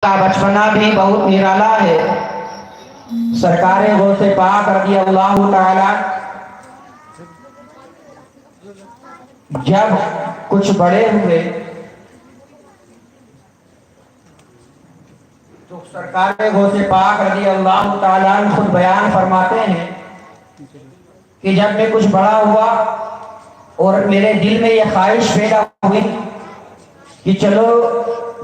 کا بچپنا بھی بہت نرالا ہے۔ سرکار غوث پاک رضی اللہ تعالی جب کچھ بڑے ہوئے تو سرکار غوث پاک رضی اللہ تعالی خود بیان فرماتے ہیں کہ جب میں کچھ بڑا ہوا اور میرے دل میں یہ خواہش پیدا ہوئی کہ چلو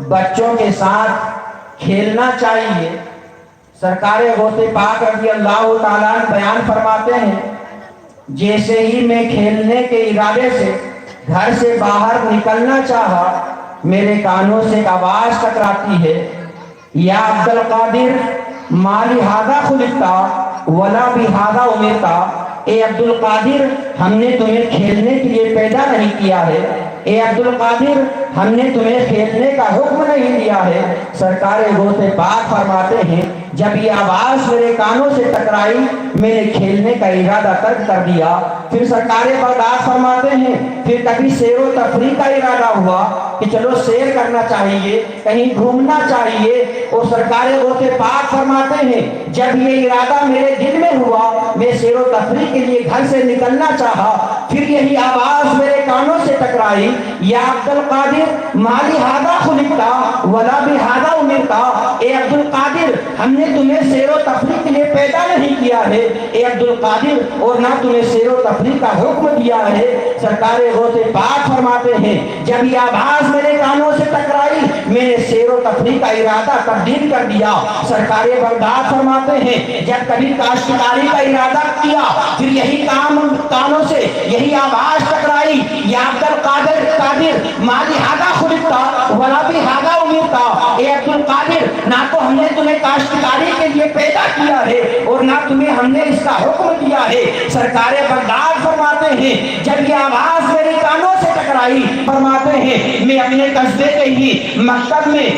بچوں کے ساتھ کھیلنا چاہیے، سرکار غوث پاک رضی اللہ تعالیٰ بیان فرماتے ہیں جیسے ہی میں کھیلنے کے ارادے سے گھر سے باہر نکلنا چاہا، میرے کانوں سے ایک آواز ٹکراتی ہے، یا عبد القادر ما لہذا خلقتا ولا بہذا امرتا، اے عبد القادر ہم نے تمہیں کھیلنے کے لیے پیدا نہیں کیا ہے، اے عبد القادر ہم نے تمہیں کھیلنے کا حکم نہیں دیا ہے۔ سرکار غوث پاک فرماتے ہیں جب یہ آواز میرے کانوں سے ٹکرائی میں نے کھیلنے کا ارادہ ترک کر دیا۔ پھر سرکار بغداد فرماتے ہیں پھر کبھی سیر و تفریح کا ارادہ ہوا کہ چلو سیر کرنا چاہیے، کہیں گھومنا چاہیے، اور سرکار غوث پاک فرماتے ہیں جب یہ ارادہ میرے دل میں ہوا میں سیر و تفریح کے لیے گھر سے نکلنا چاہا، پھر یہی آواز میرے کانوں سے ٹکرائی، یا عبد القادر ما لہذا خلقتا ولا بہذا امرتا، اے عبد القادر ہم نے تمہیں سیر و تفریح کے لیے پیدا نہیں کیا ہے، اے عبد القادر اور نہ تمہیں سیر و تفریح کا حکم دیا ہے۔ سرکار غوث پاک فرماتے ہیں جب یہ آواز میرے کانوں سے ٹکرائی میں نے سیر و تفریح کا ارادہ تبدیل کر دیا۔ سرکار بغداد فرماتے ہیں جب کبھی کاشتکاری کا ارادہ کیا پھر یہی کانوں سے یہی آواز ٹکرائی، یا عبد القادر ما لہذا خلقتا ولا بہذا امرتا، اے عبد القادر نہ تو ہم نے تمہیں کاشتکاری کے لیے پیدا کیا ہے اور نہ تمہیں ہم نے اس کا حکم دیا ہے۔ سرکار بغداد فرماتے ہیں جب یہ آواز میرے کانوں سے ٹکرائی فرماتے ہیں میں اپنے قصبے کے ہی مکتب میں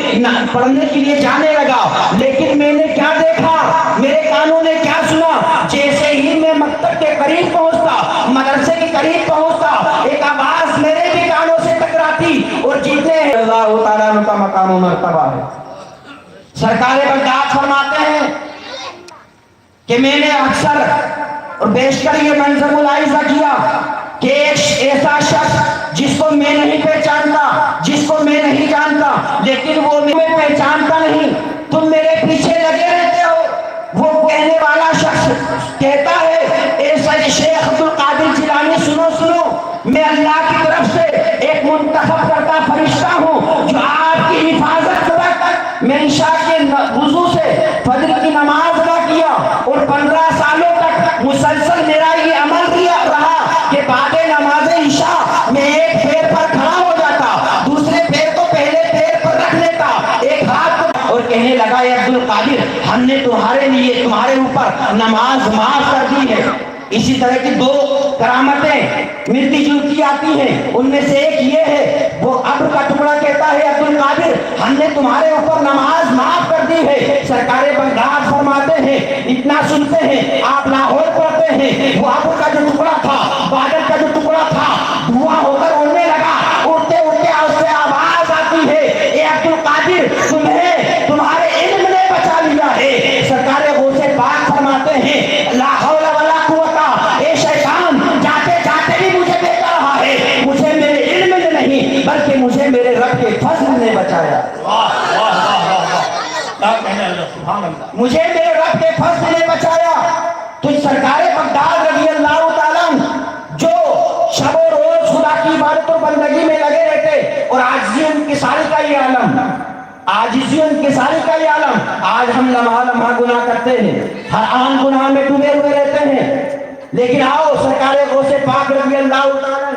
پڑھنے کے لیے جانے لگا، لیکن میں نے کیا دیکھا، میرے کانوں نے کیا سنا، جیسے ہی میں مکتب کے قریب پہنچتا، مدرسے کے قریب پہنچتا، ایک آواز میرے بھی کانوں سے ٹکراتی اور جتنے اللہ تعالیٰ کا مقام و مرتبہ ہے۔ سرکار بغداد فرماتے ہیں کہ میں نے اکثر اور بیشتر یہ منظر ملاحظہ کیا کہ ایک ایسا شخص جس کو میں نہیں پہچانتا، جس کو میں نہیں جانتا، لیکن وہ میں پہچانتا نہیں، تم میرے پیچھے لگے رہتے ہو۔ وہ کہنے والا شخص کہتا ہے اے شیخ عبد القادر جیلانی سنو سنو، میں اللہ کی طرف سے ایک منتخب کرتا فرشتہ ہوں جو آپ کی حفاظت تک میں عشاء کے وضو سے فجر کی نماز ادا کیا اور 15 سالوں تک مسلسل میرا یہ عمل رہا کہ بعد نماز عشاء میں ایک پیر پر کھڑا ہو جاتا، دوسرے پیر کو پہلے پیر پر رکھ لیتا، ایک ہاتھ اور کہنے لگا اے عبد القادر ہم نے تمہارے لیے تمہارے اوپر نماز معاف کر دی ہے۔ اسی طرح کی دو کرامتیں ملتی جلتی آتی ہیں، ان میں سے ایک یہ ہے وہ ابر کا ٹکڑا کہتا ہے عبد القادر ہم نے تمہارے اوپر نماز معاف کر دی ہے۔ سرکار بغداد فرماتے ہیں اتنا سنتے ہیں آپ لاہور پڑھتے ہیں، وہ ابر کا جو ٹکڑا تھا، بادل کا جو ٹکڑا تھا دھواں ہو کر اڑنے لگا، اڑتے اڑتے اس سے آواز آتی ہے اے عبد القادر تمہیں تمہارے علم نے بچا لیا ہے۔ سرکار غوث پاک فرماتے ہیں لا حول ولا قوت، اے شیطان جاتے جاتے بھی مجھے دیکھ رہا ہے، مجھے میرے علم نے نہیں بلکہ مجھے میرے رب کے فضل نے بچایا۔ مجھے میرے رب کے فضل نے بچایا۔ تو سرکار بغداد رضی اللہ تعالیٰ جو شب و روز خدا کی عبادت و بندگی میں لگے رہتے اور عاجزی انکساری کا یہ عالم، عاجزی انکساری کا یہ عالم، آج ہم لمحہ لمحہ گناہ کرتے ہیں، ہر آن گناہ میں ڈوبے ہوئے رہتے ہیں، لیکن آؤ سرکار غوث پاک رضی اللہ تعالیٰ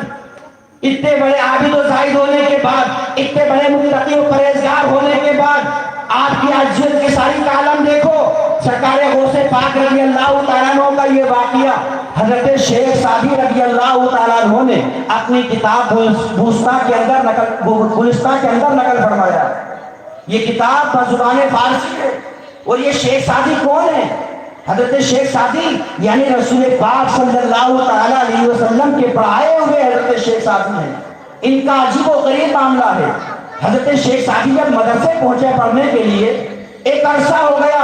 اتنے بڑے عابد و زاہد ہونے کے بعد، اتنے بڑے متقی و پرہیزگار ہونے کے بعد آپ کی عاجزی انکساری کا عالم دیکھو۔ سرکار غوث پاک رضی اللہ تعالیٰ کا یہ واقعہ حضرت شیخ سعدی رضی اللہ تعالیٰ نے اپنی کتاب گلستہ کے اندر نقل فرمایا۔ یہ کتاب بزبان فارسی ہے، اور یہ شیخ سعدی کون ہے؟ حضرت شیخ سعدی یعنی رسول پاک صلی اللہ تعالیٰ علیہ وسلم کے پڑھائے ہوئے حضرت شیخ سعدی ہیں۔ ان کا عجیب و غریب معاملہ ہے۔ حضرت شیخ سعدی جب مدرسے پہنچے پڑھنے کے لیے، ایک عرصہ ہو گیا